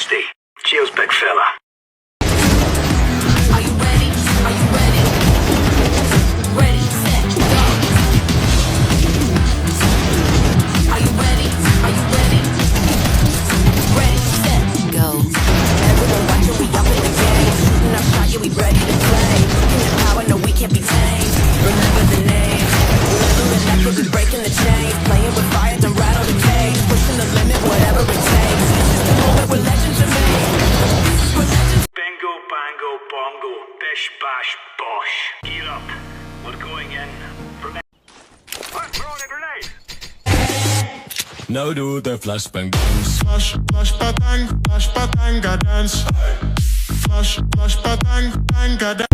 Rusty. Cheers, big fella. Are you ready? Are you ready? Ready, set, go. Are you ready? Are you ready? Ready, set, go. Everyone watching, we up in the game. Shooting our shot, yeah, we ready to play. In the power, no, we can't be tamed. Remember the name. Remember the necklace is breaking the chains. Playing with fire, don't rattle the cage. Pushing the limit, whatever it takes. This is the moment where legends are made. Bingo, bango, bongo, bish, bash, bosh. Gear up. We're going in. I'm throwing a grenade. Now do the flashbang dance. Flash patang, ga dance. Flash patang, ga dance.